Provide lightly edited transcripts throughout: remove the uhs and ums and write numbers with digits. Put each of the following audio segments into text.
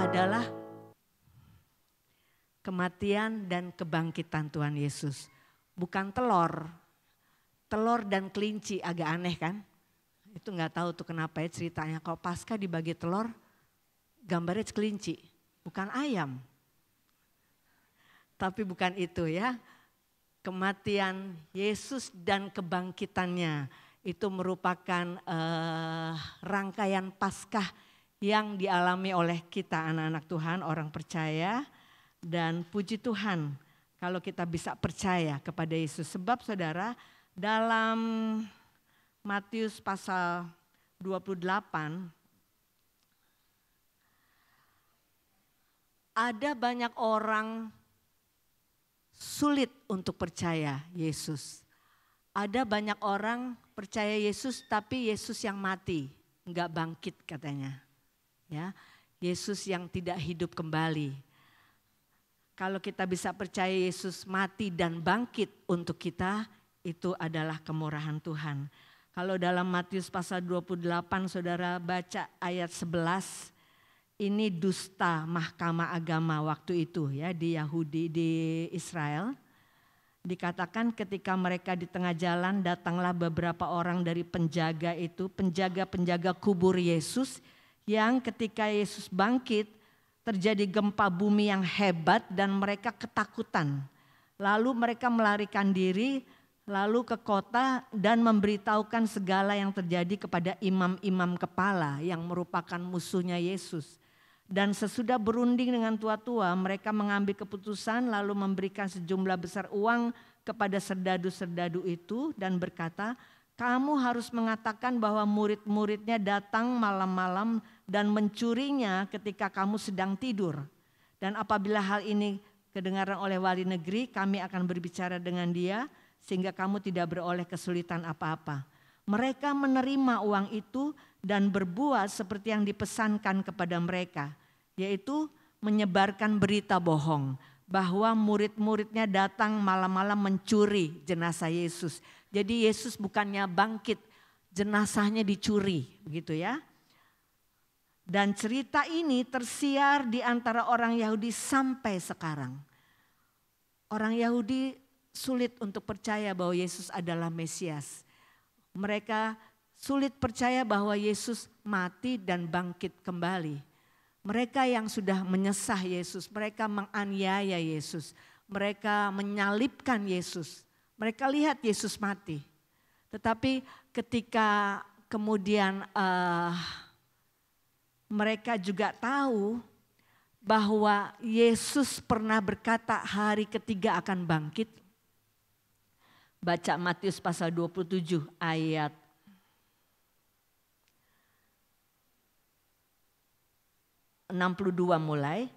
adalah kematian dan kebangkitan Tuhan Yesus. Bukan telur. Telur dan kelinci agak aneh kan? Itu nggak tahu tuh kenapa ya ceritanya. Kalau Paskah dibagi telur, gambarnya kelinci, bukan ayam. Tapi bukan itu ya. Kematian Yesus dan kebangkitannya itu merupakan rangkaian Paskah yang dialami oleh kita anak-anak Tuhan, orang percaya. Dan puji Tuhan kalau kita bisa percaya kepada Yesus. Sebab saudara, dalam Matius pasal 28 ada banyak orang sulit untuk percaya Yesus. Ada banyak orang percaya Yesus tapi Yesus yang mati, enggak bangkit katanya. Ya, Yesus yang tidak hidup kembali. Kalau kita bisa percaya Yesus mati dan bangkit untuk kita, itu adalah kemurahan Tuhan. Kalau dalam Matius pasal 28 saudara baca ayat 11, ini dusta mahkamah agama waktu itu ya di Yahudi, di Israel. Dikatakan ketika mereka di tengah jalan datanglah beberapa orang dari penjaga itu, penjaga-penjaga kubur Yesus yang ketika Yesus bangkit terjadi gempa bumi yang hebat dan mereka ketakutan. Lalu mereka melarikan diri lalu ke kota dan memberitahukan segala yang terjadi kepada imam-imam kepala yang merupakan musuhnya Yesus. Dan sesudah berunding dengan tua-tua mereka mengambil keputusan lalu memberikan sejumlah besar uang kepada serdadu-serdadu itu dan berkata, kamu harus mengatakan bahwa murid-muridnya datang malam-malam dan mencurinya ketika kamu sedang tidur. Dan apabila hal ini kedengaran oleh wali negeri, kami akan berbicara dengan dia sehingga kamu tidak beroleh kesulitan apa-apa. Mereka menerima uang itu dan berbuat seperti yang dipesankan kepada mereka, yaitu menyebarkan berita bohong bahwa murid-muridnya datang malam-malam mencuri jenazah Yesus. Jadi Yesus bukannya bangkit, jenazahnya dicuri, begitu ya. Dan cerita ini tersiar di antara orang Yahudi sampai sekarang. Orang Yahudi sulit untuk percaya bahwa Yesus adalah Mesias. Mereka sulit percaya bahwa Yesus mati dan bangkit kembali. Mereka yang sudah menyesah Yesus, mereka menganiaya Yesus, mereka menyalibkan Yesus. Mereka lihat Yesus mati. Tetapi ketika kemudian mereka juga tahu bahwa Yesus pernah berkata hari ketiga akan bangkit. Baca Matius pasal 27 ayat 62 mulai.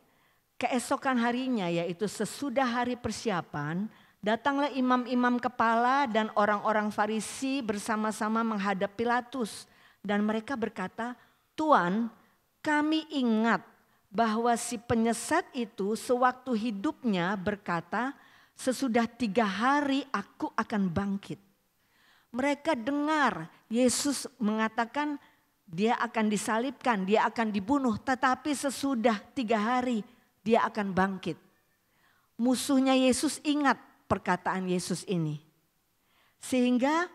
Keesokan harinya yaitu sesudah hari persiapan, datanglah imam-imam kepala dan orang-orang Farisi bersama-sama menghadap Pilatus. Dan mereka berkata, Tuan, kami ingat bahwa si penyesat itu sewaktu hidupnya berkata, sesudah 3 hari aku akan bangkit. Mereka dengar Yesus mengatakan dia akan disalibkan, dia akan dibunuh. Tetapi sesudah 3 hari dia akan bangkit. Musuhnya Yesus ingat perkataan Yesus ini. Sehingga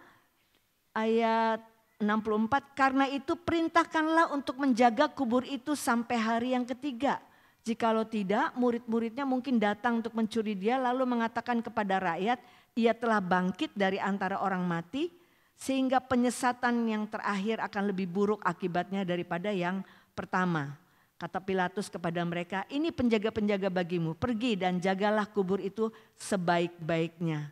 ayat 64, karena itu perintahkanlah untuk menjaga kubur itu sampai hari yang ketiga. Jikalau tidak, murid-muridnya mungkin datang untuk mencuri dia lalu mengatakan kepada rakyat, ia telah bangkit dari antara orang mati, sehingga penyesatan yang terakhir akan lebih buruk akibatnya daripada yang pertama. Kata Pilatus kepada mereka, ini penjaga-penjaga bagimu, pergi dan jagalah kubur itu sebaik-baiknya.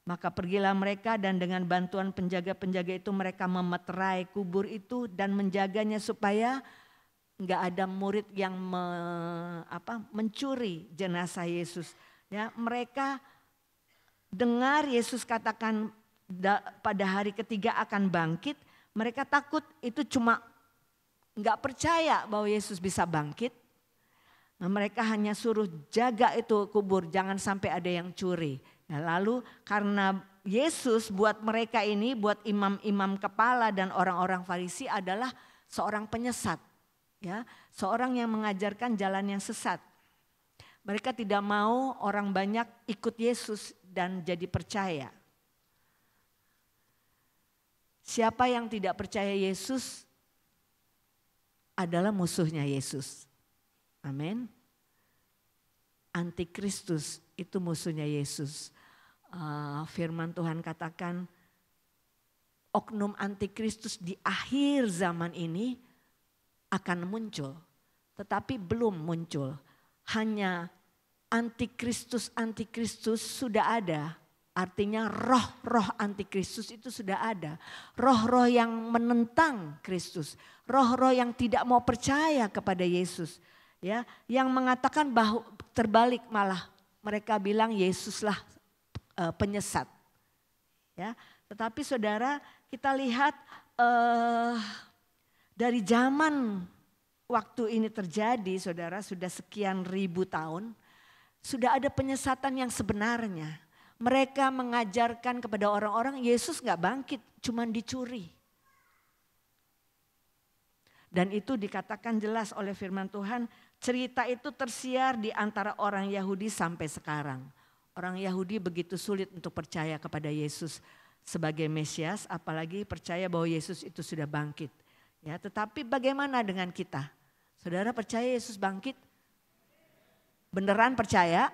Maka pergilah mereka dan dengan bantuan penjaga-penjaga itu mereka memeterai kubur itu dan menjaganya supaya enggak ada murid yang mencuri jenazah Yesus. Ya, mereka dengar Yesus katakan pada hari ketiga akan bangkit, mereka takut itu cuma enggak percaya bahwa Yesus bisa bangkit. Nah, mereka hanya suruh jaga itu kubur, jangan sampai ada yang curi. Nah, lalu karena Yesus buat mereka ini, buat imam-imam kepala dan orang-orang Farisi adalah seorang penyesat. Ya, seorang yang mengajarkan jalan yang sesat. Mereka tidak mau orang banyak ikut Yesus dan jadi percaya. Siapa yang tidak percaya Yesus adalah musuhnya Yesus. Amin. Antikristus itu musuhnya Yesus. Firman Tuhan katakan oknum antikristus di akhir zaman ini akan muncul. Tetapi belum muncul. Hanya antikristus sudah ada. Artinya roh-roh antikristus itu sudah ada. Roh-roh yang menentang Kristus. Roh-roh yang tidak mau percaya kepada Yesus. Ya, yang mengatakan bahwa terbalik malah mereka bilang Yesuslah penyesat. Ya, tetapi saudara kita lihat dari zaman waktu ini terjadi, saudara, sudah sekian ribu tahun, sudah ada penyesatan yang sebenarnya. Mereka mengajarkan kepada orang-orang Yesus gak bangkit, cuman dicuri. Dan itu dikatakan jelas oleh firman Tuhan, cerita itu tersiar di antara orang Yahudi sampai sekarang. Orang Yahudi begitu sulit untuk percaya kepada Yesus sebagai Mesias, apalagi percaya bahwa Yesus itu sudah bangkit. Ya, tetapi bagaimana dengan kita? Saudara percaya Yesus bangkit? Beneran percaya?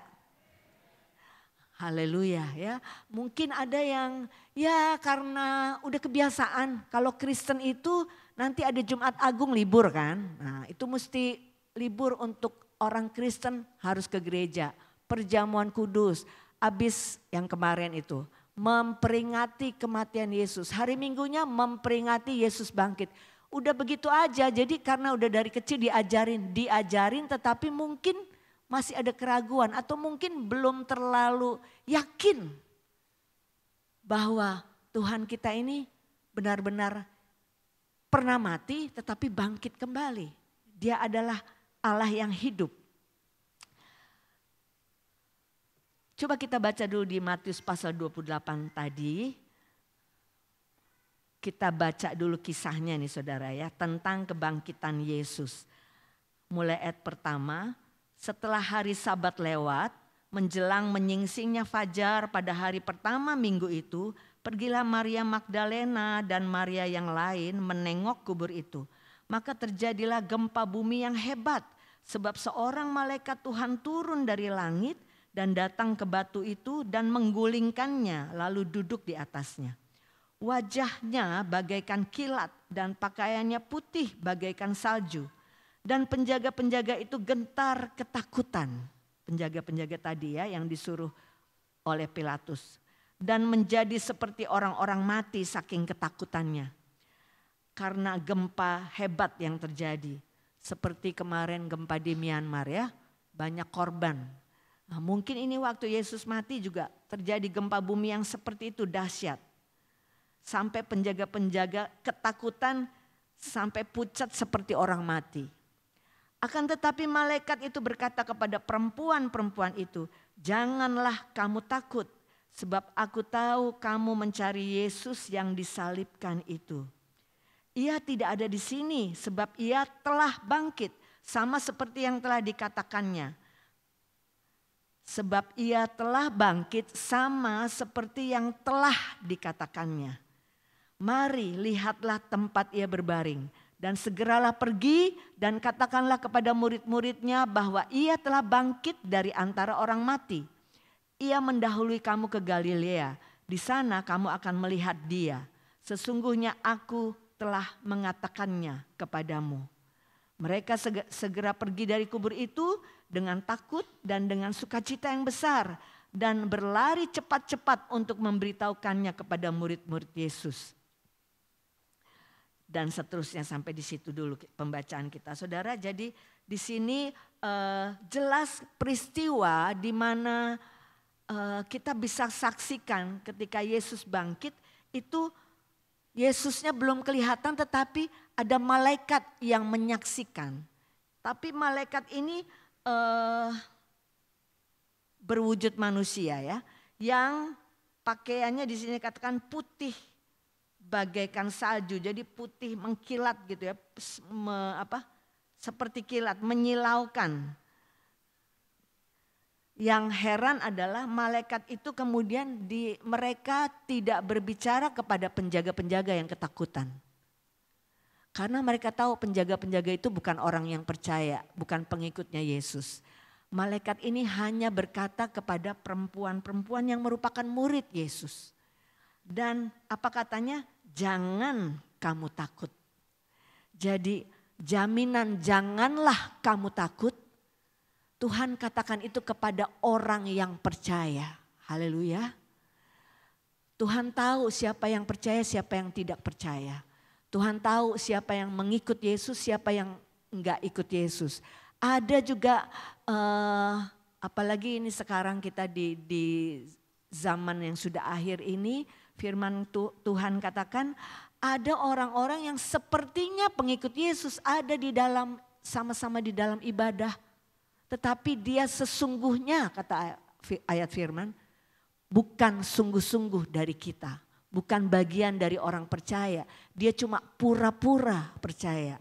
Haleluya ya. Mungkin ada yang ya karena udah kebiasaan. Kalau Kristen itu nanti ada Jumat Agung libur kan. Nah itu mesti libur untuk orang Kristen harus ke gereja. Perjamuan kudus. Abis yang kemarin itu. Memperingati kematian Yesus. Hari Minggunya memperingati Yesus bangkit. Udah begitu aja, jadi karena udah dari kecil diajarin tetapi mungkin masih ada keraguan atau mungkin belum terlalu yakin bahwa Tuhan kita ini benar-benar pernah mati tetapi bangkit kembali. Dia adalah Allah yang hidup. Coba kita baca dulu di Matius pasal 28 tadi. Kita baca dulu kisahnya nih saudara ya, tentang kebangkitan Yesus. Mulai ayat pertama, setelah hari Sabat lewat, menjelang menyingsingnya fajar pada hari pertama minggu itu, pergilah Maria Magdalena dan Maria yang lain menengok kubur itu. Maka terjadilah gempa bumi yang hebat, sebab seorang malaikat Tuhan turun dari langit dan datang ke batu itu dan menggulingkannya lalu duduk di atasnya. Wajahnya bagaikan kilat dan pakaiannya putih bagaikan salju. Dan penjaga-penjaga itu gentar ketakutan. Penjaga-penjaga tadi ya yang disuruh oleh Pilatus. Dan menjadi seperti orang-orang mati saking ketakutannya. Karena gempa hebat yang terjadi. Seperti kemarin gempa di Myanmar ya, banyak korban. Nah, mungkin ini waktu Yesus mati juga terjadi gempa bumi yang seperti itu dahsyat. Sampai penjaga-penjaga ketakutan sampai pucat seperti orang mati. Akan tetapi malaikat itu berkata kepada perempuan-perempuan itu, janganlah kamu takut sebab aku tahu kamu mencari Yesus yang disalibkan itu. Ia tidak ada di sini sebab ia telah bangkit sama seperti yang telah dikatakannya. Sebab ia telah bangkit sama seperti yang telah dikatakannya. Mari lihatlah tempat ia berbaring dan segeralah pergi dan katakanlah kepada murid-muridnya bahwa ia telah bangkit dari antara orang mati. Ia mendahului kamu ke Galilea, di sana kamu akan melihat dia. Sesungguhnya aku telah mengatakannya kepadamu. Mereka segera pergi dari kubur itu dengan takut dan dengan sukacita yang besar dan berlari cepat-cepat untuk memberitahukannya kepada murid-murid Yesus. Dan seterusnya sampai di situ dulu pembacaan kita. Saudara, jadi di sini jelas peristiwa di mana kita bisa saksikan ketika Yesus bangkit itu Yesusnya belum kelihatan tetapi ada malaikat yang menyaksikan. Tapi malaikat ini berwujud manusia ya, yang pakaiannya di sini katakan putih bagaikan salju, jadi putih mengkilat gitu ya, seperti kilat, menyilaukan. Yang heran adalah malaikat itu kemudian mereka tidak berbicara kepada penjaga-penjaga yang ketakutan. Karena mereka tahu penjaga-penjaga itu bukan orang yang percaya, bukan pengikutnya Yesus. Malaikat ini hanya berkata kepada perempuan-perempuan yang merupakan murid Yesus. Dan apa katanya? Jangan kamu takut. Jadi jaminan janganlah kamu takut. Tuhan katakan itu kepada orang yang percaya. Haleluya. Tuhan tahu siapa yang percaya, siapa yang tidak percaya. Tuhan tahu siapa yang mengikut Yesus, siapa yang enggak ikut Yesus. Ada juga apalagi ini sekarang kita di zaman yang sudah akhir ini, firman Tuhan katakan ada orang-orang yang sepertinya pengikut Yesus ada di dalam sama-sama di dalam ibadah. Tetapi dia sesungguhnya, kata ayat firman, bukan sungguh-sungguh dari kita. Bukan bagian dari orang percaya. Dia cuma pura-pura percaya.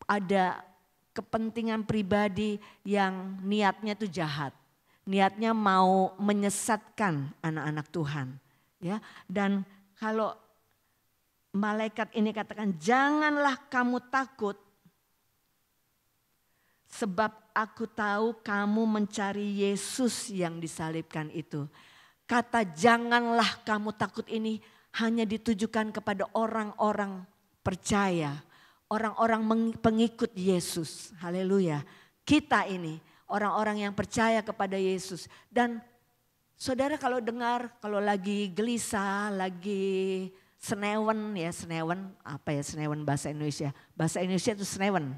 Ada kepentingan pribadi yang niatnya itu jahat. Niatnya mau menyesatkan anak-anak Tuhan. Ya, dan kalau malaikat ini katakan, janganlah kamu takut. Sebab aku tahu kamu mencari Yesus yang disalibkan itu. Kata janganlah kamu takut ini hanya ditujukan kepada orang-orang percaya. Orang-orang pengikut Yesus. Haleluya. Kita ini orang-orang yang percaya kepada Yesus. Dan saudara kalau dengar, kalau lagi gelisah, lagi senewen ya, senewen. Apa ya senewen bahasa Indonesia? Bahasa Indonesia itu senewen.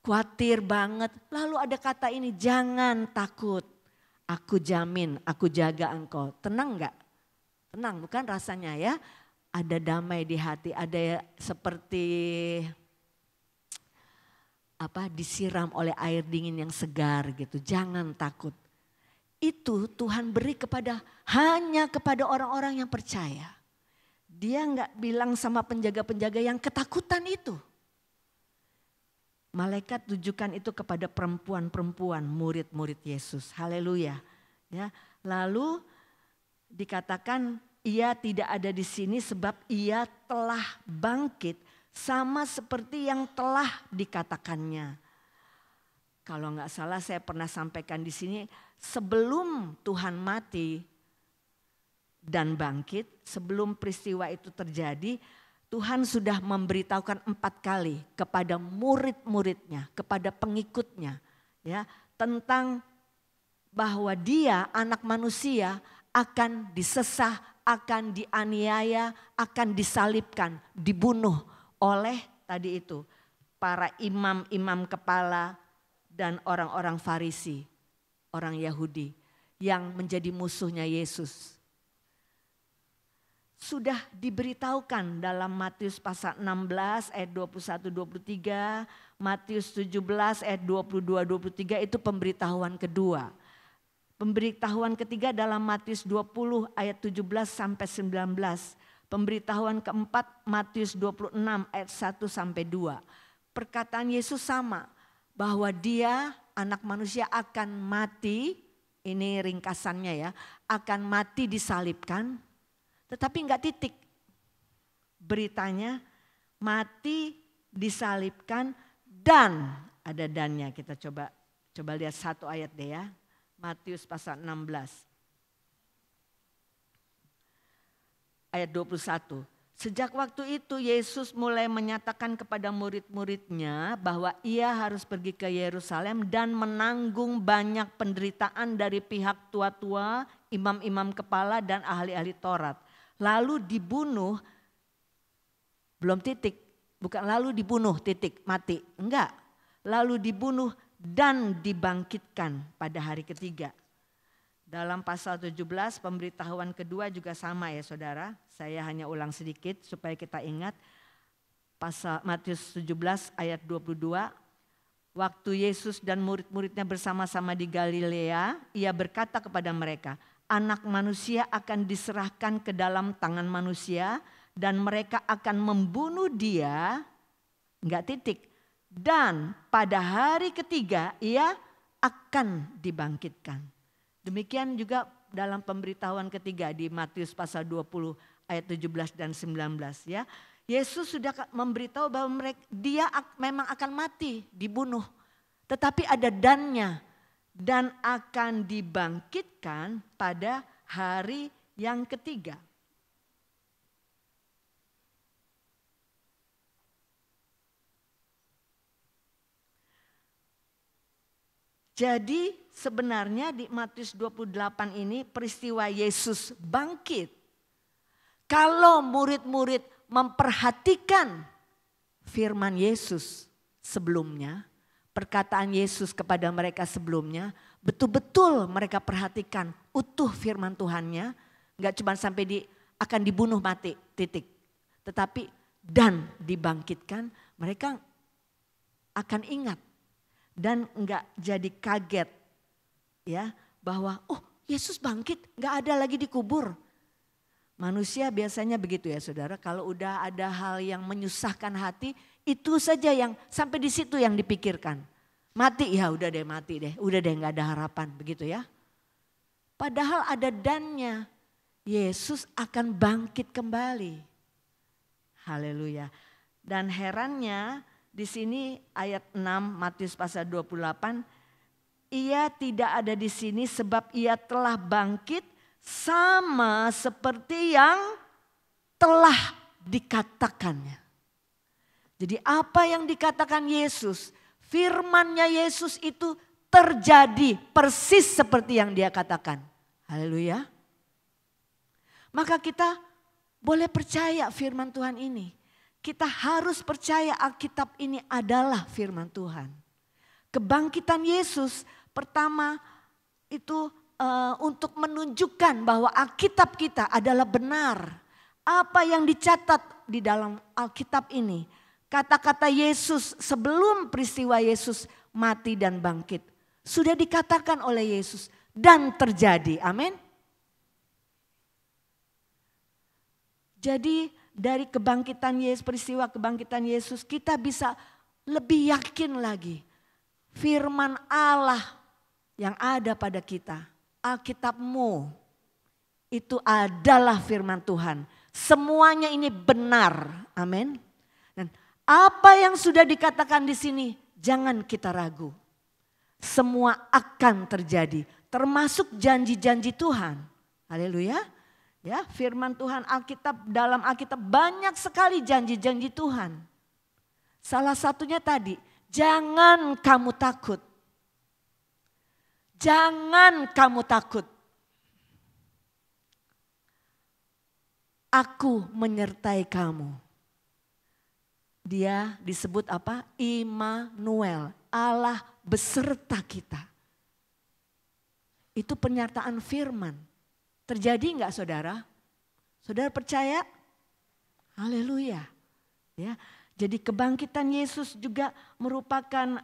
Khawatir banget, lalu ada kata ini, jangan takut, aku jamin, aku jaga engkau. Tenang enggak? Tenang bukan rasanya ya, ada damai di hati, ada seperti disiram oleh air dingin yang segar gitu, jangan takut. Itu Tuhan beri hanya kepada orang-orang yang percaya. Dia enggak bilang sama penjaga-penjaga yang ketakutan itu. Malaikat tujukan itu kepada perempuan-perempuan murid-murid Yesus. Haleluya. Ya, lalu dikatakan ia tidak ada di sini sebab ia telah bangkit sama seperti yang telah dikatakannya. Kalau nggak salah saya pernah sampaikan di sini, sebelum Tuhan mati dan bangkit, sebelum peristiwa itu terjadi, Tuhan sudah memberitahukan 4 kali kepada murid-muridnya, kepada pengikutnya, ya, tentang bahwa dia anak manusia akan disesah, akan dianiaya, akan disalibkan, dibunuh oleh tadi itu para imam-imam kepala dan orang-orang Farisi, orang Yahudi yang menjadi musuhnya Yesus. Sudah diberitahukan dalam Matius pasal 16 ayat 21-23, Matius 17 ayat 22-23 itu pemberitahuan kedua. Pemberitahuan ketiga dalam Matius 20 ayat 17 sampai 19. Pemberitahuan keempat Matius 26 ayat 1 sampai 2. Perkataan Yesus sama, bahwa dia anak manusia akan mati, ini ringkasannya ya, akan mati disalibkan. Tetapi enggak titik. Beritanya mati, disalibkan, dan ada dannya. Kita coba lihat satu ayat deh ya. Matius pasal 16. Ayat 21. Sejak waktu itu Yesus mulai menyatakan kepada murid-muridnya bahwa ia harus pergi ke Yerusalem dan menanggung banyak penderitaan dari pihak tua-tua, imam-imam kepala dan ahli-ahli Taurat. Lalu dibunuh, belum titik, bukan lalu dibunuh titik mati, enggak. Lalu dibunuh dan dibangkitkan pada hari ketiga. Dalam pasal 17 pemberitahuan kedua juga sama ya saudara. Saya hanya ulang sedikit supaya kita ingat. Pasal Matius 17 ayat 22. Waktu Yesus dan murid-muridnya bersama-sama di Galilea, ia berkata kepada mereka, Anak manusia akan diserahkan ke dalam tangan manusia dan mereka akan membunuh dia, Enggak titik. Dan pada hari ketiga ia akan dibangkitkan. Demikian juga dalam pemberitahuan ketiga di Matius pasal 20 ayat 17 dan 19 ya. Yesus sudah memberitahu bahwa dia memang akan mati, dibunuh. Tetapi ada dannya. Dan akan dibangkitkan pada hari yang ketiga. Jadi sebenarnya di Matius 28 ini peristiwa Yesus bangkit. Kalau murid-murid memperhatikan firman Yesus sebelumnya, perkataan Yesus kepada mereka sebelumnya, betul-betul mereka perhatikan utuh firman Tuhannya, enggak cuma sampai akan dibunuh mati, titik. Tetapi dan dibangkitkan, mereka akan ingat. Dan enggak jadi kaget ya bahwa Yesus bangkit, enggak ada lagi dikubur. Manusia biasanya begitu ya saudara, kalau udah ada hal yang menyusahkan hati, itu saja yang sampai di situ yang dipikirkan. Mati ya udah deh enggak ada harapan begitu ya. Padahal ada dannya, Yesus akan bangkit kembali. Haleluya. Dan herannya di sini ayat 6 Matius pasal 28, ia tidak ada di sini sebab ia telah bangkit sama seperti yang telah dikatakannya. Jadi apa yang dikatakan Yesus, firman-Nya Yesus itu terjadi persis seperti yang dia katakan. Haleluya. Maka kita boleh percaya firman Tuhan ini. Kita harus percaya Alkitab ini adalah firman Tuhan. Kebangkitan Yesus pertama itu untuk menunjukkan bahwa Alkitab kita adalah benar. Apa yang dicatat di dalam Alkitab ini, kata-kata Yesus sebelum peristiwa Yesus mati dan bangkit, sudah dikatakan oleh Yesus dan terjadi. Amin. Jadi dari kebangkitan Yesus, peristiwa kebangkitan Yesus, kita bisa lebih yakin lagi. Firman Allah yang ada pada kita, Alkitabmu, itu adalah firman Tuhan. Semuanya ini benar, amin. Dan apa yang sudah dikatakan di sini, jangan kita ragu. Semua akan terjadi, termasuk janji-janji Tuhan. Haleluya. Ya, firman Tuhan Alkitab, dalam Alkitab banyak sekali janji-janji Tuhan. Salah satunya tadi, jangan kamu takut. Jangan kamu takut. Aku menyertai kamu. Dia disebut apa? Immanuel, Allah beserta kita. Itu pernyataan firman. Terjadi enggak saudara? Saudara percaya? Haleluya. Ya, jadi kebangkitan Yesus juga merupakan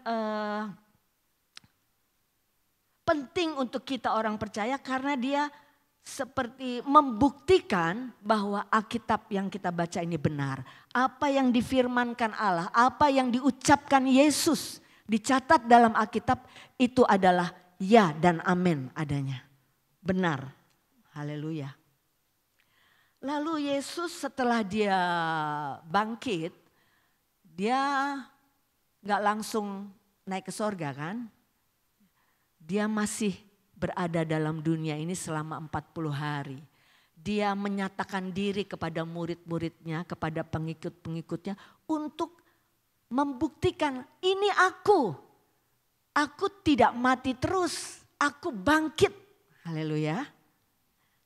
penting untuk kita orang percaya karena dia seperti membuktikan bahwa Alkitab yang kita baca ini benar. Apa yang difirmankan Allah, apa yang diucapkan Yesus dicatat dalam Alkitab itu adalah ya dan amin adanya. Benar. Haleluya. Lalu Yesus setelah dia bangkit, dia gak langsung naik ke sorga kan. Dia masih berada dalam dunia ini selama 40 hari. Dia menyatakan diri kepada murid-muridnya, kepada pengikut-pengikutnya untuk membuktikan ini aku. Aku tidak mati terus, aku bangkit. Haleluya.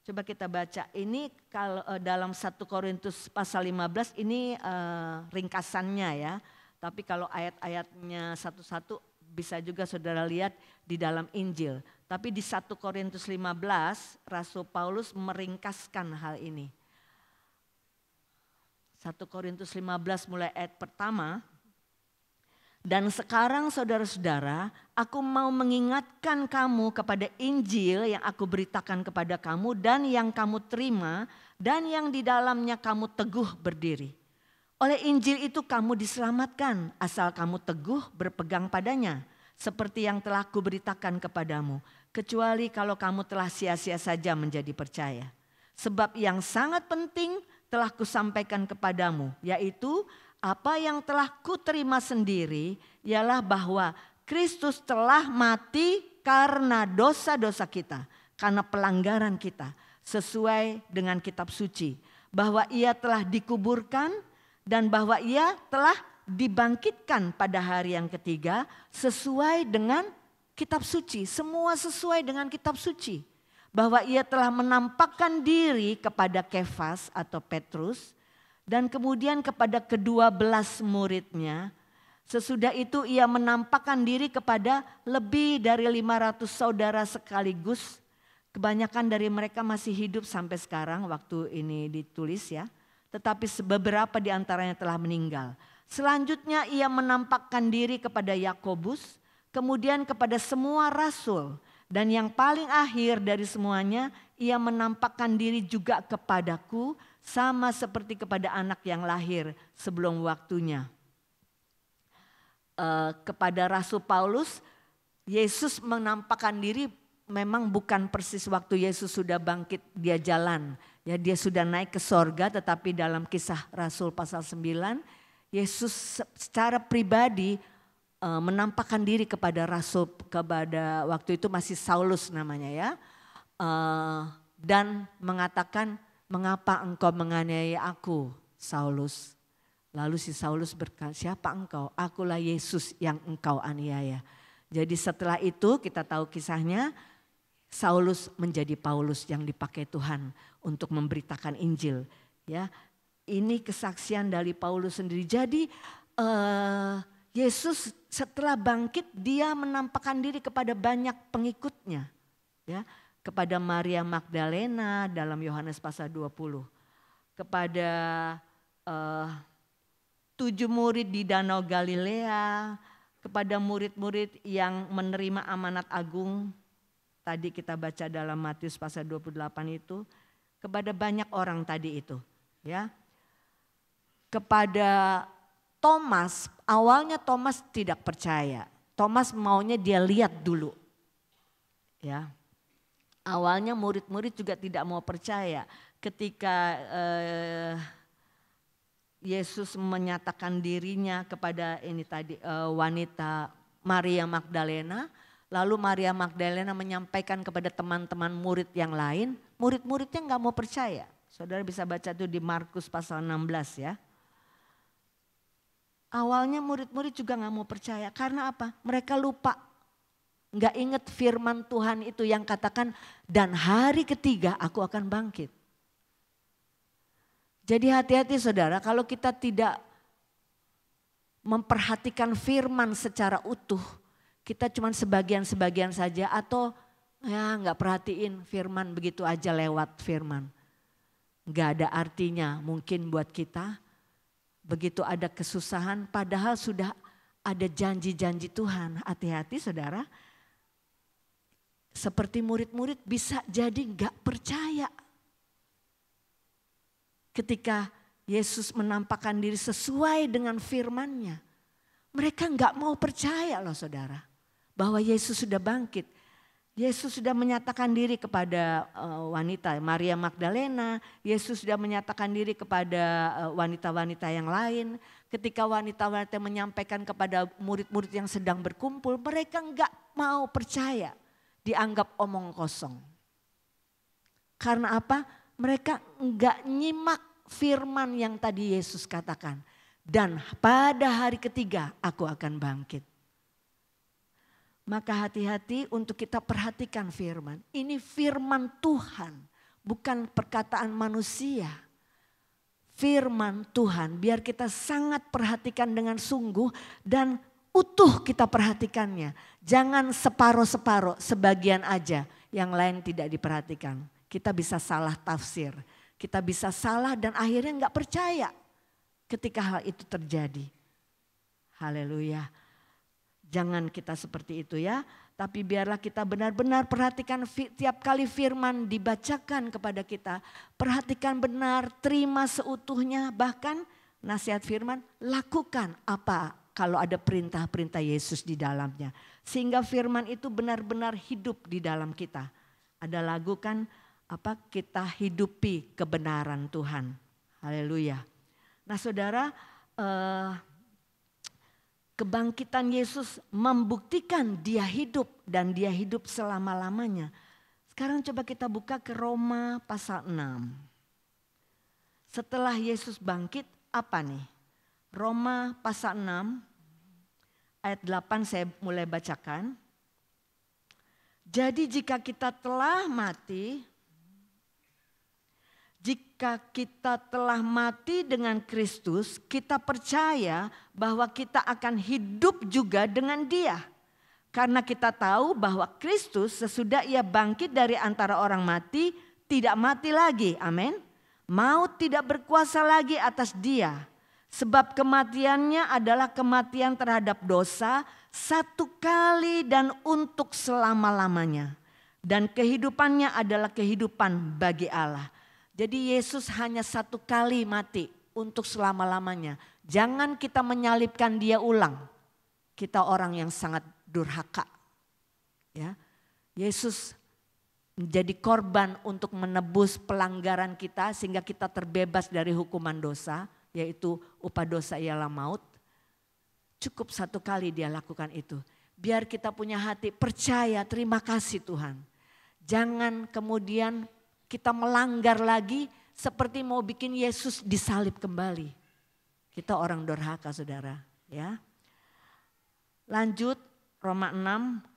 Coba kita baca ini kalau dalam 1 Korintus pasal 15 ini ringkasannya ya. Tapi kalau ayat-ayatnya satu-satu bisa juga saudara lihat di dalam Injil. Tapi di 1 Korintus 15 Rasul Paulus meringkaskan hal ini. 1 Korintus 15 mulai ayat pertama. Dan sekarang saudara-saudara, aku mau mengingatkan kamu kepada Injil yang aku beritakan kepada kamu dan yang kamu terima dan yang di dalamnya kamu teguh berdiri. Oleh Injil itu kamu diselamatkan asal kamu teguh berpegang padanya. Seperti yang telah kuberitakan kepadamu. Kecuali kalau kamu telah sia-sia saja menjadi percaya. Sebab yang sangat penting telah kusampaikan kepadamu. Yaitu apa yang telah kuterima sendiri ialah bahwa Kristus telah mati karena dosa-dosa kita. Karena pelanggaran kita sesuai dengan kitab suci. Bahwa ia telah dikuburkan dan bahwa ia telah dibangkitkan pada hari yang ketiga sesuai dengan kitab suci. Semua sesuai dengan kitab suci. Bahwa ia telah menampakkan diri kepada Kefas atau Petrus dan kemudian kepada ke-12 muridnya. Sesudah itu ia menampakkan diri kepada lebih dari 500 saudara sekaligus. Kebanyakan dari mereka masih hidup sampai sekarang waktu ini ditulis ya. Tetapi beberapa di antaranya telah meninggal. Selanjutnya ia menampakkan diri kepada Yakobus, kemudian kepada semua rasul. Dan yang paling akhir dari semuanya ia menampakkan diri juga kepadaku sama seperti kepada anak yang lahir sebelum waktunya. Kepada Rasul Paulus, Yesus menampakkan diri memang bukan persis waktu Yesus sudah bangkit dia jalan. Ya, dia sudah naik ke sorga, tetapi dalam Kisah Rasul pasal 9, Yesus secara pribadi menampakkan diri kepada Rasul, kepada waktu itu masih Saulus namanya ya. Dan mengatakan, mengapa engkau menganiaya aku Saulus? Lalu si Saulus berkata, siapa engkau? Akulah Yesus yang engkau aniaya. Jadi setelah itu kita tahu kisahnya, Saulus menjadi Paulus yang dipakai Tuhan untuk memberitakan Injil. Ya, ini kesaksian dari Paulus sendiri. Jadi Yesus setelah bangkit dia menampakkan diri kepada banyak pengikutnya. Ya, kepada Maria Magdalena dalam Yohanes pasal 20. Kepada 7 murid di Danau Galilea. Kepada murid-murid yang menerima amanat agung. Tadi kita baca dalam Matius pasal 28 itu. Kepada banyak orang tadi itu. Ya. Kepada Thomas, awalnya Thomas tidak percaya. Thomas maunya dia lihat dulu. Ya. Awalnya murid-murid juga tidak mau percaya. Ketika Yesus menyatakan dirinya kepada ini tadi wanita Maria Magdalena. Lalu Maria Magdalena menyampaikan kepada teman-teman murid yang lain. Murid-muridnya gak mau percaya. Saudara bisa baca itu di Markus pasal 16 ya. Awalnya murid-murid juga gak mau percaya. Karena apa? Mereka lupa. Gak ingat firman Tuhan itu yang katakan dan hari ketiga aku akan bangkit. Jadi hati-hati saudara kalau kita tidak memperhatikan firman secara utuh. Kita cuma sebagian-sebagian saja atau ya nggak perhatiin firman begitu aja lewat firman. Nggak ada artinya mungkin buat kita. Begitu ada kesusahan padahal sudah ada janji-janji Tuhan. Hati-hati saudara. Seperti murid-murid bisa jadi nggak percaya. Ketika Yesus menampakkan diri sesuai dengan firman-Nya. Mereka nggak mau percaya loh saudara. Bahwa Yesus sudah bangkit. Yesus sudah menyatakan diri kepada wanita Maria Magdalena. Yesus sudah menyatakan diri kepada wanita-wanita yang lain. Ketika wanita-wanita menyampaikan kepada murid-murid yang sedang berkumpul. Mereka nggak mau percaya. Dianggap omong kosong. Karena apa? Mereka nggak nyimak firman yang tadi Yesus katakan. Dan pada hari ketiga aku akan bangkit. Maka hati-hati untuk kita perhatikan firman. Ini firman Tuhan, bukan perkataan manusia. Firman Tuhan, biar kita sangat perhatikan dengan sungguh dan utuh kita perhatikannya. Jangan separuh-separuh, sebagian aja, yang lain tidak diperhatikan. Kita bisa salah tafsir, kita bisa salah dan akhirnya nggak percaya ketika hal itu terjadi. Haleluya. Jangan kita seperti itu ya. Tapi biarlah kita benar-benar perhatikan tiap kali firman dibacakan kepada kita. Perhatikan benar, terima seutuhnya. Bahkan nasihat firman, lakukan apa kalau ada perintah-perintah Yesus di dalamnya. Sehingga firman itu benar-benar hidup di dalam kita. Ada lagu kan, kita hidupi kebenaran Tuhan. Haleluya. Nah saudara, kebangkitan Yesus membuktikan dia hidup dan dia hidup selama-lamanya. Sekarang coba kita buka ke Roma pasal 6. Setelah Yesus bangkit, apa nih? Roma pasal 6 ayat 8 saya mulai bacakan. Jadi jika kita telah mati dengan Kristus, kita percaya bahwa kita akan hidup juga dengan Dia. Karena kita tahu bahwa Kristus sesudah ia bangkit dari antara orang mati, tidak mati lagi. Amin. Maut tidak berkuasa lagi atas dia. Sebab kematiannya adalah kematian terhadap dosa satu kali dan untuk selama-lamanya. Dan kehidupannya adalah kehidupan bagi Allah. Jadi Yesus hanya satu kali mati untuk selama-lamanya. Jangan kita menyalibkan dia ulang. Kita orang yang sangat durhaka. Ya, Yesus menjadi korban untuk menebus pelanggaran kita sehingga kita terbebas dari hukuman dosa, yaitu upah dosa ialah maut. Cukup satu kali dia lakukan itu. Biar kita punya hati percaya, terima kasih Tuhan. Jangan kemudian kita melanggar lagi seperti mau bikin Yesus disalib kembali. Kita orang durhaka saudara. Ya. Lanjut Roma 6.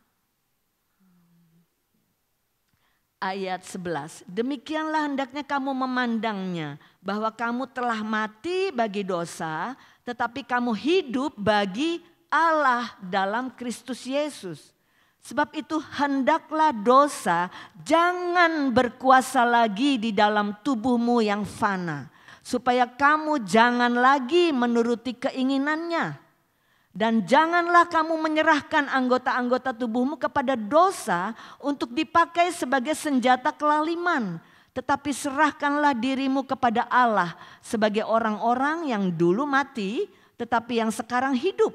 Ayat 11, demikianlah hendaknya kamu memandangnya, bahwa kamu telah mati bagi dosa, tetapi kamu hidup bagi Allah dalam Kristus Yesus. Sebab itu hendaklah dosa jangan berkuasa lagi di dalam tubuhmu yang fana, supaya kamu jangan lagi menuruti keinginannya. Dan janganlah kamu menyerahkan anggota-anggota tubuhmu kepada dosa untuk dipakai sebagai senjata kelaliman. Tetapi serahkanlah dirimu kepada Allah sebagai orang-orang yang dulu mati tetapi yang sekarang hidup.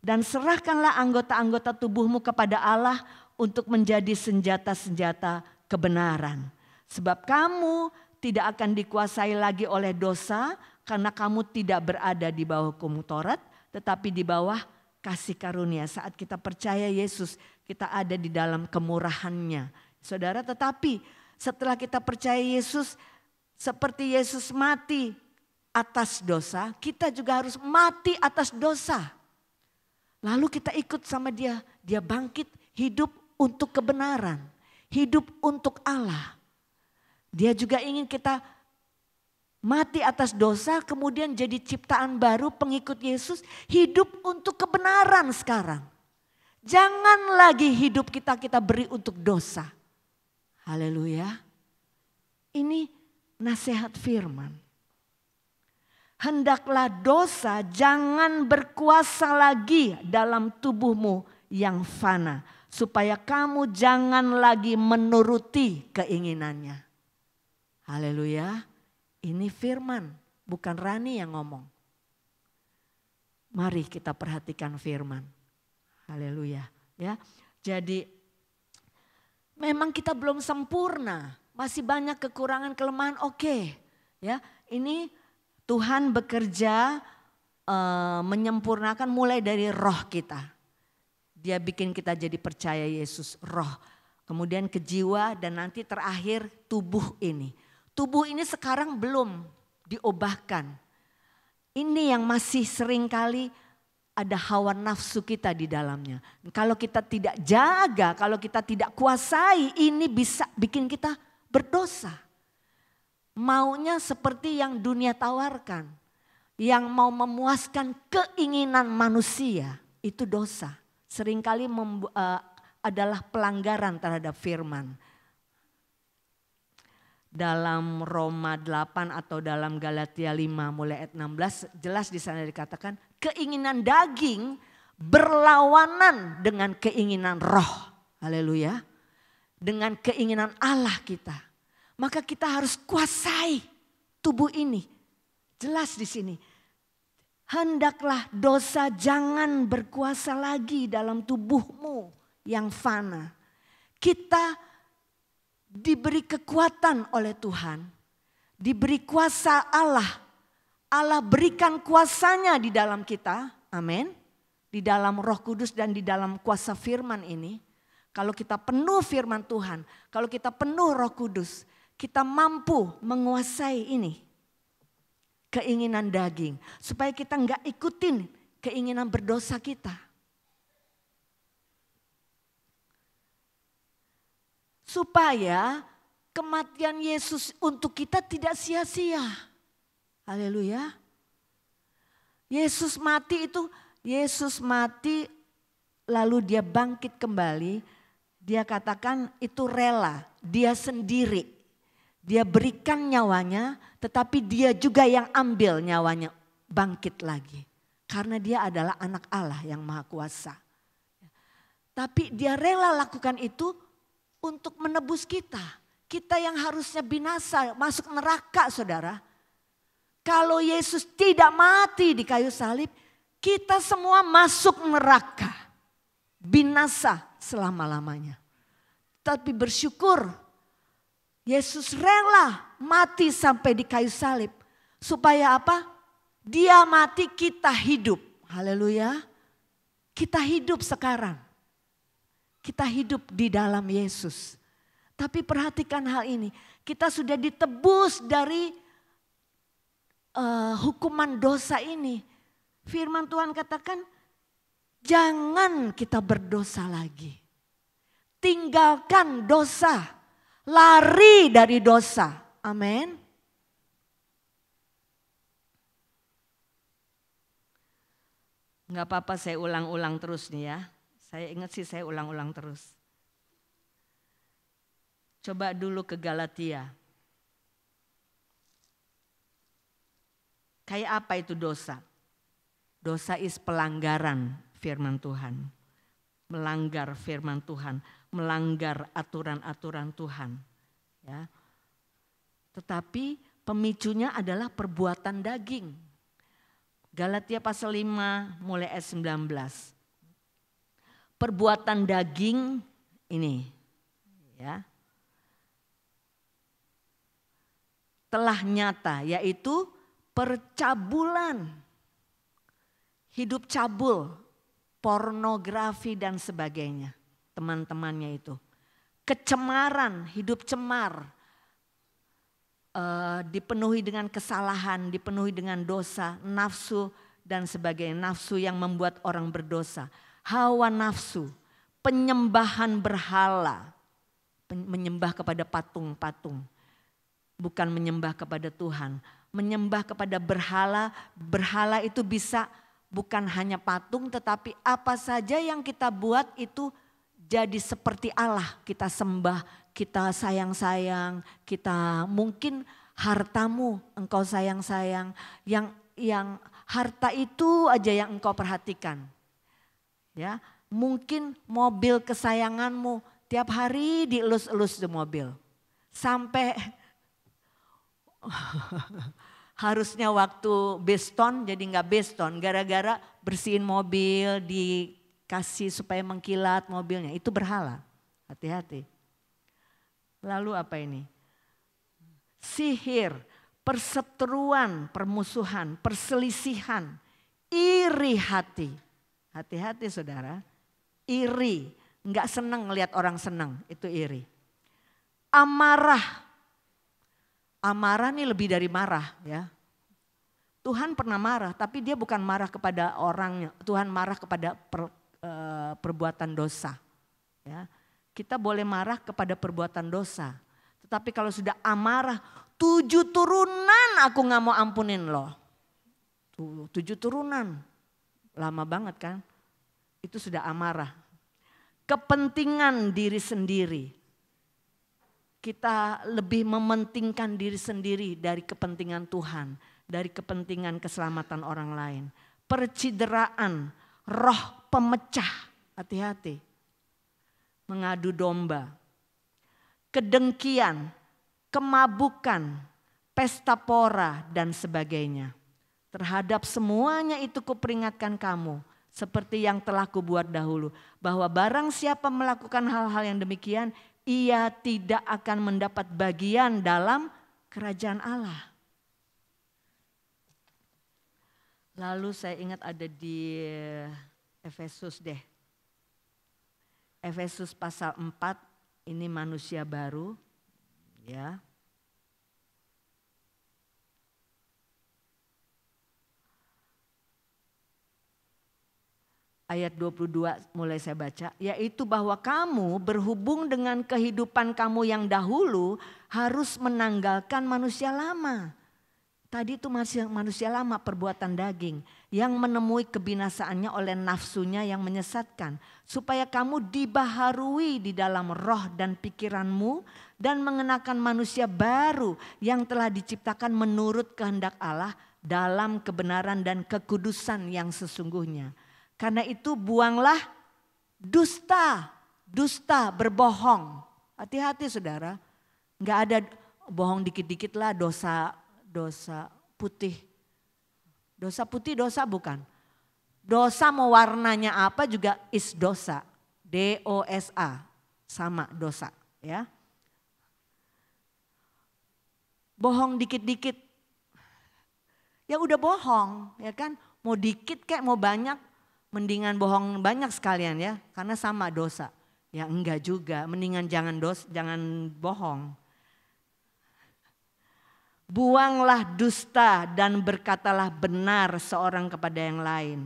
Dan serahkanlah anggota-anggota tubuhmu kepada Allah untuk menjadi senjata-senjata kebenaran. Sebab kamu tidak akan dikuasai lagi oleh dosa karena kamu tidak berada di bawah hukum Taurat, tetapi di bawah kasih karunia. Saat kita percaya Yesus, kita ada di dalam kemurahannya. Saudara, tetapi setelah kita percaya Yesus, seperti Yesus mati atas dosa, kita juga harus mati atas dosa. Lalu kita ikut sama dia, dia bangkit hidup untuk kebenaran, hidup untuk Allah. Dia juga ingin kita mati atas dosa, kemudian jadi ciptaan baru, pengikut Yesus, hidup untuk kebenaran sekarang. Jangan lagi hidup kita beri untuk dosa. Haleluya. Ini nasihat firman. Hendaklah dosa jangan berkuasa lagi dalam tubuhmu yang fana, supaya kamu jangan lagi menuruti keinginannya. Haleluya. Ini firman, bukan Rani yang ngomong. Mari kita perhatikan firman. Haleluya. Ya. Jadi memang kita belum sempurna, masih banyak kekurangan, kelemahan. Oke. Ya, ini Tuhan bekerja menyempurnakan mulai dari roh kita. Dia bikin kita jadi percaya Yesus, roh. Kemudian ke jiwa dan nanti terakhir tubuh ini. Tubuh ini sekarang belum diubahkan. Ini yang masih seringkali ada hawa nafsu kita di dalamnya. Kalau kita tidak jaga, kalau kita tidak kuasai, ini bisa bikin kita berdosa. Maunya seperti yang dunia tawarkan. Yang mau memuaskan keinginan manusia, itu dosa. Seringkali adalah pelanggaran terhadap firman. Dalam Roma 8 atau dalam Galatia 5 mulai ayat 16 jelas di sana dikatakan keinginan daging berlawanan dengan keinginan roh. Haleluya. Dengan keinginan Allah kita. Maka kita harus kuasai tubuh ini. Jelas di sini. Hendaklah dosa jangan berkuasa lagi dalam tubuhmu yang fana. Kita diberi kekuatan oleh Tuhan. Diberi kuasa Allah. Allah berikan kuasanya di dalam kita. Amin. Di dalam Roh Kudus dan di dalam kuasa firman ini. Kalau kita penuh firman Tuhan. Kalau kita penuh Roh Kudus. Kita mampu menguasai ini. Keinginan daging. Supaya kita enggak ikutin keinginan berdosa kita. Supaya kematian Yesus untuk kita tidak sia-sia. Haleluya. Yesus mati itu, Yesus mati lalu dia bangkit kembali. Dia katakan itu rela, dia sendiri. Dia berikan nyawanya, tetapi dia juga yang ambil nyawanya bangkit lagi. Karena dia adalah anak Allah yang maha kuasa. Tapi dia rela lakukan itu untuk menebus kita. Kita yang harusnya binasa, masuk neraka saudara. Kalau Yesus tidak mati di kayu salib, kita semua masuk neraka. Binasa selama-lamanya. Tapi bersyukur Yesus rela mati sampai di kayu salib. Supaya apa? Dia mati, kita hidup. Haleluya. Kita hidup sekarang. Kita hidup di dalam Yesus. Tapi perhatikan hal ini. Kita sudah ditebus dari hukuman dosa ini. Firman Tuhan katakan, jangan kita berdosa lagi. Tinggalkan dosa. Lari dari dosa. Amin. Enggak apa-apa saya ulang-ulang terus nih ya. Saya ingat sih saya ulang-ulang terus. Coba dulu ke Galatia. Kayak apa itu dosa? Dosa is pelanggaran firman Tuhan. Melanggar firman Tuhan. Melanggar aturan-aturan Tuhan. Ya. Tetapi pemicunya adalah perbuatan daging. Galatia pasal 5 mulai ayat 19. Perbuatan daging ini ya telah nyata, yaitu percabulan, hidup cabul, pornografi dan sebagainya. Teman-temannya itu. Kecemaran, hidup cemar. Dipenuhi dengan kesalahan, dipenuhi dengan dosa, nafsu dan sebagainya. Nafsu yang membuat orang berdosa. Hawa nafsu, penyembahan berhala. Menyembah kepada patung-patung. Bukan menyembah kepada Tuhan. Menyembah kepada berhala. Berhala itu bisa bukan hanya patung, tetapi apa saja yang kita buat itu jadi seperti Allah. Kita sembah, kita sayang-sayang, kita mungkin hartamu engkau sayang-sayang. Yang harta itu aja yang engkau perhatikan. Ya, mungkin mobil kesayanganmu tiap hari dielus-elus di mobil. Sampai harusnya waktu beston jadi nggak beston. Gara-gara bersihin mobil, dikasih supaya mengkilat mobilnya. Itu berhala. Hati-hati. Lalu apa ini? Sihir, perseteruan, permusuhan, perselisihan, iri hati. Hati-hati saudara. Iri, nggak senang ngelihat orang senang, itu iri. Amarah. Amarah nih lebih dari marah ya. Tuhan pernah marah, tapi dia bukan marah kepada orangnya. Tuhan marah kepada perbuatan dosa. Ya. Kita boleh marah kepada perbuatan dosa. Tetapi kalau sudah amarah, 7 turunan aku gak mau ampunin loh. 7 turunan, lama banget kan. Itu sudah amarah. Kepentingan diri sendiri. Kita lebih mementingkan diri sendiri dari kepentingan Tuhan. Dari kepentingan keselamatan orang lain. Percideraan, roh pemecah, hati-hati. Mengadu domba. Kedengkian, kemabukan, pesta pora dan sebagainya. Terhadap semuanya itu kuperingatkan kamu, seperti yang telah kubuat dahulu, bahwa barang siapa melakukan hal-hal yang demikian, ia tidak akan mendapat bagian dalam kerajaan Allah. Lalu saya ingat ada di Efesus deh. Efesus pasal 4, ini manusia baru, ya. Ayat 22 mulai saya baca, yaitu bahwa kamu berhubung dengan kehidupan kamu yang dahulu harus menanggalkan manusia lama. Tadi itu manusia lama, perbuatan daging yang menemui kebinasaannya oleh nafsunya yang menyesatkan. Supaya kamu dibaharui di dalam roh dan pikiranmu dan mengenakan manusia baru yang telah diciptakan menurut kehendak Allah dalam kebenaran dan kekudusan yang sesungguhnya. Karena itu buanglah dusta, berbohong. Hati-hati saudara, nggak ada bohong dikit-dikit lah dosa putih. Dosa putih dosa bukan. Dosa mau warnanya apa juga is dosa. D-O-S-A, sama dosa ya. Bohong dikit-dikit, ya udah bohong ya kan. Mau dikit kayak mau banyak, mendingan bohong banyak sekalian ya, karena sama dosa. Ya enggak juga, mendingan jangan bohong. Buanglah dusta dan berkatalah benar seorang kepada yang lain,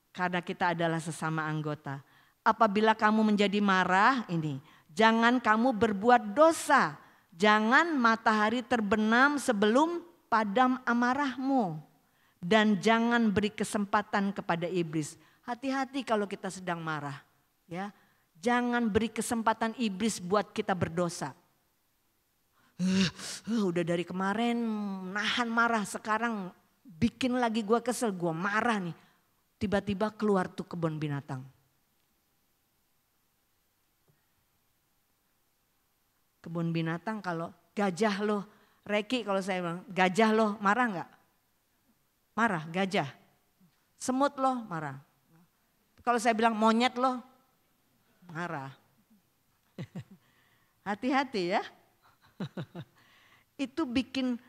karena kita adalah sesama anggota. Apabila kamu menjadi marah, ini jangan kamu berbuat dosa. Jangan matahari terbenam sebelum padam amarahmu. Dan jangan beri kesempatan kepada iblis. Hati-hati kalau kita sedang marah, ya. Jangan beri kesempatan iblis buat kita berdosa. Udah dari kemarin nahan marah, sekarang bikin lagi gue kesel, gue marah nih. Tiba-tiba keluar tuh kebun binatang. Kebun binatang kalau gajah loh, Reki kalau saya bilang gajah loh marah nggak? Marah gajah. Semut loh marah. Kalau saya bilang monyet loh marah. Hati-hati ya. Itu bikin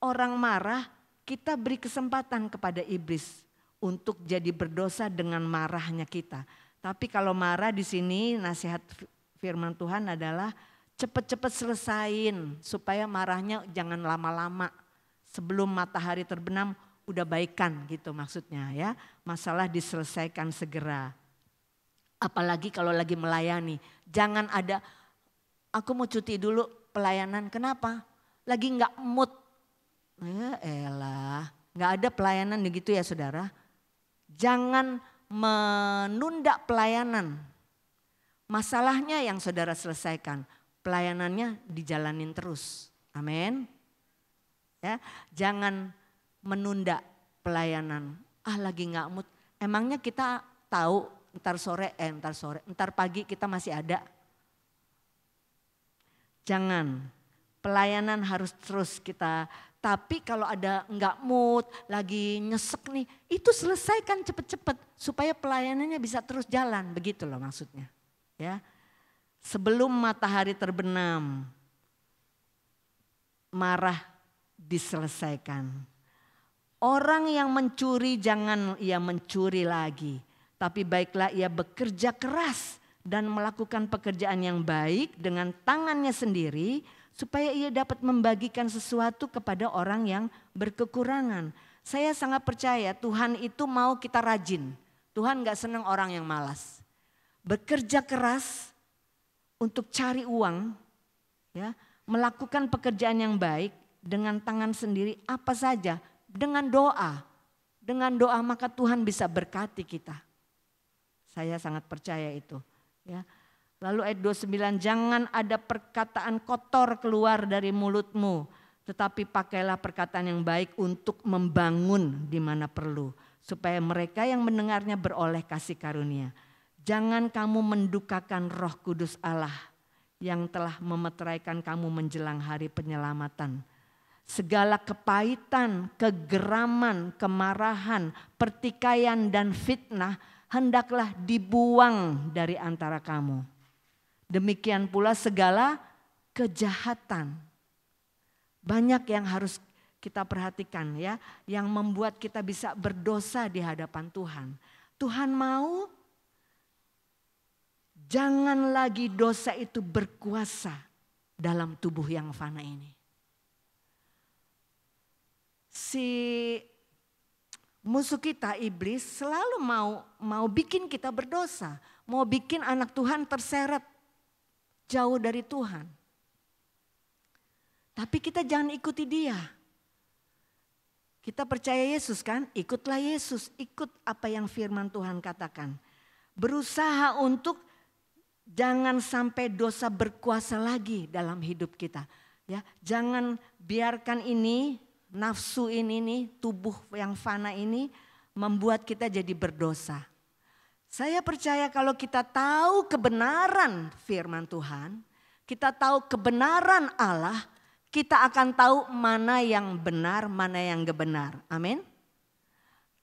orang marah, kita beri kesempatan kepada iblis untuk jadi berdosa dengan marahnya kita. Tapi kalau marah di sini nasihat firman Tuhan adalah cepat-cepat selesain supaya marahnya jangan lama-lama. Sebelum matahari terbenam udah baikan gitu maksudnya ya. Masalah diselesaikan segera. Apalagi kalau lagi melayani, jangan ada aku mau cuti dulu pelayanan, kenapa? Lagi nggak mood. Ya elah, nggak ada pelayanan begitu ya saudara. Jangan menunda pelayanan. Masalahnya yang saudara selesaikan, pelayanannya dijalanin terus. Amin. Ya, jangan menunda pelayanan. Ah lagi nggak mood. Emangnya kita tahu ntar pagi kita masih ada. Jangan, pelayanan harus terus kita, tapi kalau ada nggak mood, lagi nyesek nih, itu selesaikan cepet-cepet supaya pelayanannya bisa terus jalan, begitu loh maksudnya. Ya, sebelum matahari terbenam, marah diselesaikan. Orang yang mencuri jangan ia mencuri lagi, tapi baiklah ia bekerja keras dan melakukan pekerjaan yang baik dengan tangannya sendiri supaya ia dapat membagikan sesuatu kepada orang yang berkekurangan. Saya sangat percaya Tuhan itu mau kita rajin. Tuhan gak senang orang yang malas. Bekerja keras untuk cari uang, ya, melakukan pekerjaan yang baik dengan tangan sendiri apa saja, dengan doa. Dengan doa maka Tuhan bisa berkati kita. Saya sangat percaya itu. Ya. Lalu ayat 29, jangan ada perkataan kotor keluar dari mulutmu, tetapi pakailah perkataan yang baik untuk membangun di mana perlu, supaya mereka yang mendengarnya beroleh kasih karunia. Jangan kamu mendukakan Roh Kudus Allah yang telah memeteraikan kamu menjelang hari penyelamatan. Segala kepahitan, kegeraman, kemarahan, pertikaian dan fitnah hendaklah dibuang dari antara kamu. Demikian pula segala kejahatan. Banyak yang harus kita perhatikan ya, yang membuat kita bisa berdosa di hadapan Tuhan. Tuhan mau jangan lagi dosa itu berkuasa dalam tubuh yang fana ini. Si musuh kita iblis selalu mau bikin kita berdosa, mau bikin anak Tuhan terseret jauh dari Tuhan. Tapi kita jangan ikuti dia. Kita percaya Yesus kan? Ikutlah Yesus, ikut apa yang firman Tuhan katakan. Berusaha untuk jangan sampai dosa berkuasa lagi dalam hidup kita. Ya, jangan biarkan ini nafsu ini nih, tubuh yang fana ini membuat kita jadi berdosa. Saya percaya kalau kita tahu kebenaran firman Tuhan, kita tahu kebenaran Allah, kita akan tahu mana yang benar, mana yang gak benar. Amin.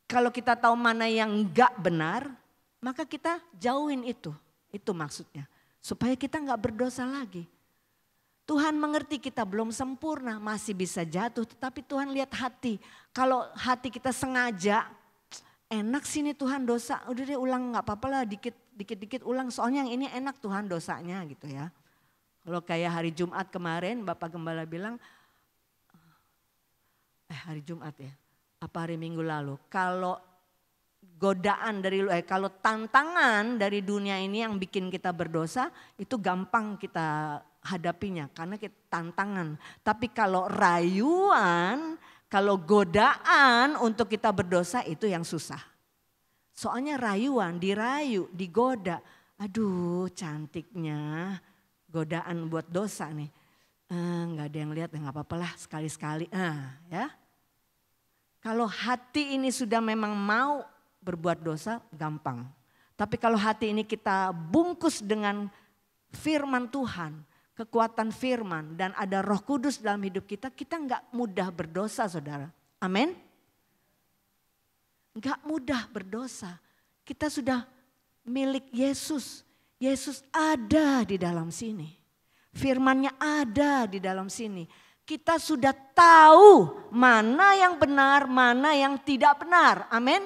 Kalau kita tahu mana yang gak benar, maka kita jauhin itu. Itu maksudnya. Supaya kita gak berdosa lagi. Tuhan mengerti kita belum sempurna, masih bisa jatuh. Tetapi Tuhan lihat hati. Kalau hati kita sengaja, enak sih nih Tuhan dosa. Udah deh ulang gak apa-apa lah, dikit-dikit ulang. Soalnya yang ini enak Tuhan dosanya gitu ya. Kalau kayak hari Jumat kemarin Bapak Gembala bilang, hari Jumat ya, apa hari Minggu lalu. Kalau godaan kalau tantangan dari dunia ini yang bikin kita berdosa, itu gampang kita hadapinya karena kita tantangan. Tapi kalau rayuan, kalau godaan untuk kita berdosa itu yang susah. Soalnya rayuan, dirayu, digoda. Aduh cantiknya godaan buat dosa nih. Nggak ada yang lihat, nggak apa-apa lah sekali-sekali. Ya. Kalau hati ini sudah memang mau berbuat dosa, gampang. Tapi kalau hati ini kita bungkus dengan firman Tuhan, kekuatan firman dan ada Roh Kudus dalam hidup kita, kita nggak mudah berdosa, saudara. Amin. Nggak mudah berdosa. Kita sudah milik Yesus. Yesus ada di dalam sini. Firman-Nya ada di dalam sini. Kita sudah tahu mana yang benar, mana yang tidak benar. Amin.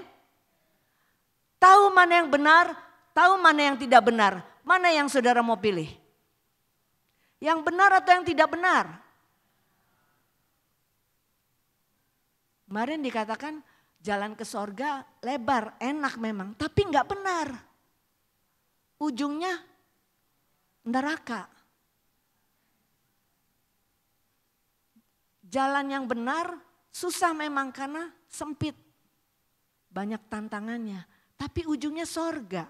Tahu mana yang benar, tahu mana yang tidak benar. Mana yang saudara mau pilih? Yang benar atau yang tidak benar? Kemarin dikatakan jalan ke sorga lebar, enak memang. Tapi enggak benar. Ujungnya neraka. Jalan yang benar susah memang karena sempit. Banyak tantangannya. Tapi ujungnya sorga.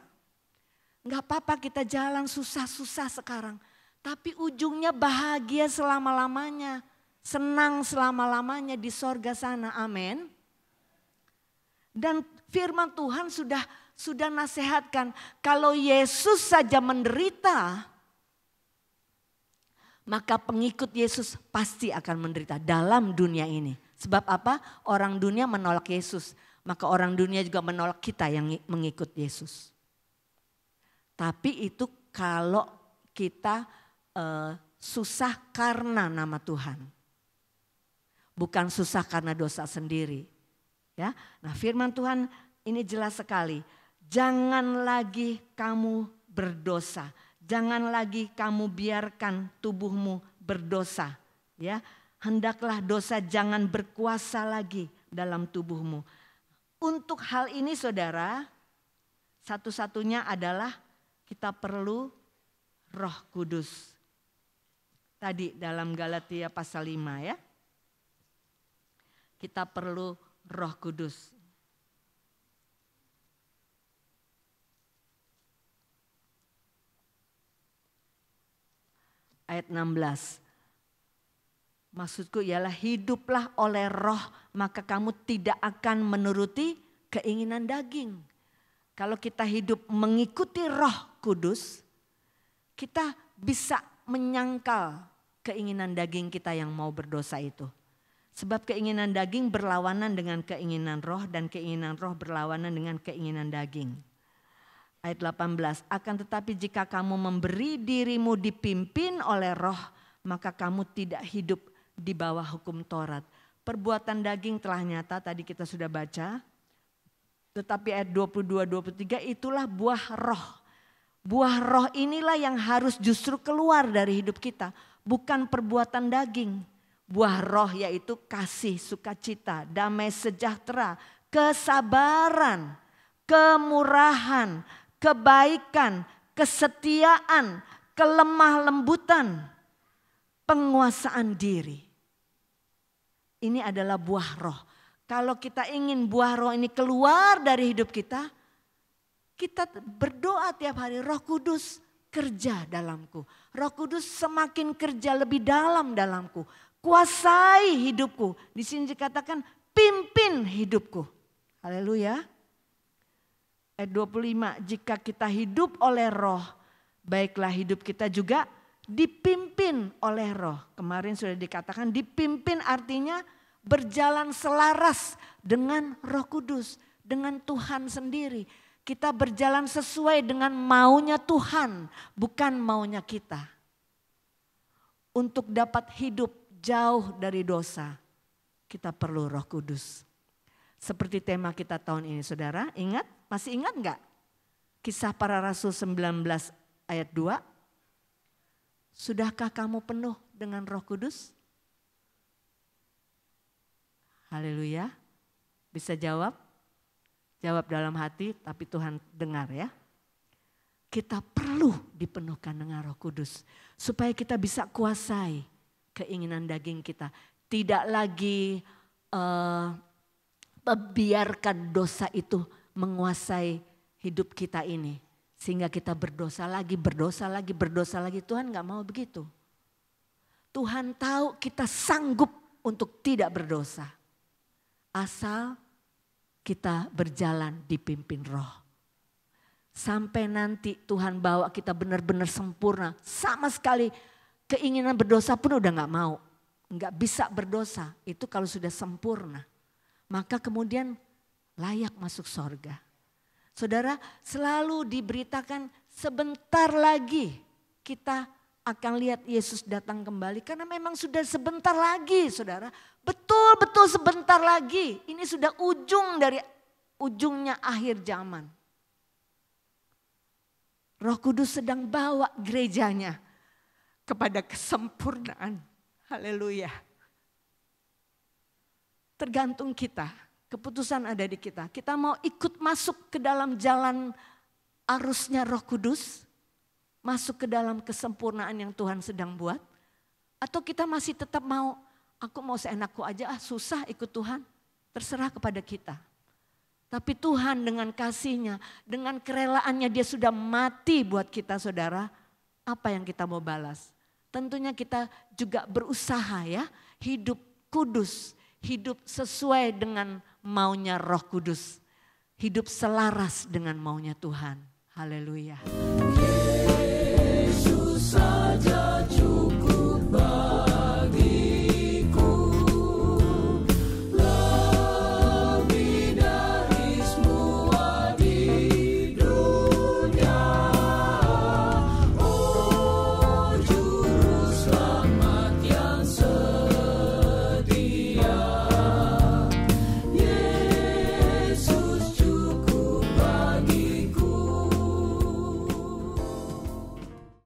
Enggak apa-apa kita jalan susah-susah sekarang. Tapi ujungnya bahagia selama-lamanya. Senang selama-lamanya di sorga sana. Amin. Dan firman Tuhan sudah nasihatkan. Kalau Yesus saja menderita, maka pengikut Yesus pasti akan menderita dalam dunia ini. Sebab apa? Orang dunia menolak Yesus. Maka orang dunia juga menolak kita yang mengikut Yesus. Tapi itu kalau kita susah karena nama Tuhan. Bukan susah karena dosa sendiri. Ya, nah firman Tuhan ini jelas sekali. Jangan lagi kamu berdosa. Jangan lagi kamu biarkan tubuhmu berdosa. Ya, hendaklah dosa jangan berkuasa lagi dalam tubuhmu. Untuk hal ini saudara, satu-satunya adalah kita perlu Roh Kudus. Tadi dalam Galatia pasal 5 ya. Kita perlu Roh Kudus. Ayat 16. Maksudku ialah hiduplah oleh roh maka kamu tidak akan menuruti keinginan daging. Kalau kita hidup mengikuti Roh Kudus, kita bisa menyangkal keinginan daging kita yang mau berdosa itu. Sebab keinginan daging berlawanan dengan keinginan roh dan keinginan roh berlawanan dengan keinginan daging. Ayat 18, akan tetapi jika kamu memberi dirimu dipimpin oleh roh, maka kamu tidak hidup di bawah hukum Taurat. Perbuatan daging telah nyata, tadi kita sudah baca. Tetapi ayat 22-23 itulah buah roh. Buah roh inilah yang harus justru keluar dari hidup kita. Bukan perbuatan daging. Buah roh yaitu kasih, sukacita, damai sejahtera, kesabaran, kemurahan, kebaikan, kesetiaan, kelemah lembutan, penguasaan diri. Ini adalah buah roh. Kalau kita ingin buah roh ini keluar dari hidup kita, kita berdoa tiap hari, Roh Kudus kerja dalamku. Roh Kudus semakin kerja lebih dalamku. Kuasai hidupku. Di sini dikatakan pimpin hidupku. Haleluya. Ayat 25, jika kita hidup oleh roh, baiklah hidup kita juga dipimpin oleh roh. Kemarin sudah dikatakan dipimpin artinya berjalan selaras dengan Roh Kudus, dengan Tuhan sendiri. Kita berjalan sesuai dengan maunya Tuhan, bukan maunya kita. Untuk dapat hidup jauh dari dosa, kita perlu Roh Kudus. Seperti tema kita tahun ini, saudara, ingat? Masih ingat enggak? Kisah Para Rasul 19 ayat 2. Sudahkah kamu penuh dengan Roh Kudus? Haleluya. Bisa jawab? Jawab dalam hati, tapi Tuhan dengar ya. Kita perlu dipenuhkan dengan Roh Kudus. Supaya kita bisa kuasai keinginan daging kita. Tidak lagi biarkan dosa itu menguasai hidup kita ini. Sehingga kita berdosa lagi. Tuhan gak mau begitu. Tuhan tahu kita sanggup untuk tidak berdosa. Asal kita berjalan dipimpin roh. Sampai nanti Tuhan bawa kita benar-benar sempurna. Sama sekali keinginan berdosa pun udah gak mau. Gak bisa berdosa. Itu kalau sudah sempurna. Maka kemudian layak masuk sorga. Saudara, selalu diberitakan sebentar lagi kita akan lihat Yesus datang kembali. Karena memang sudah sebentar lagi, saudara. Betul-betul sebentar lagi. Ini sudah ujung dari ujungnya akhir zaman. Roh Kudus sedang bawa gerejanya kepada kesempurnaan. Haleluya. Tergantung kita. Keputusan ada di kita. Kita mau ikut masuk ke dalam jalan arusnya Roh Kudus. Masuk ke dalam kesempurnaan yang Tuhan sedang buat. Atau kita masih tetap mau, aku mau seenakku aja, susah ikut Tuhan. Terserah kepada kita. Tapi Tuhan dengan kasihnya, dengan kerelaannya dia sudah mati buat kita saudara. Apa yang kita mau balas? Tentunya kita juga berusaha ya, hidup kudus. Hidup sesuai dengan maunya Roh Kudus. Hidup selaras dengan maunya Tuhan. Haleluya.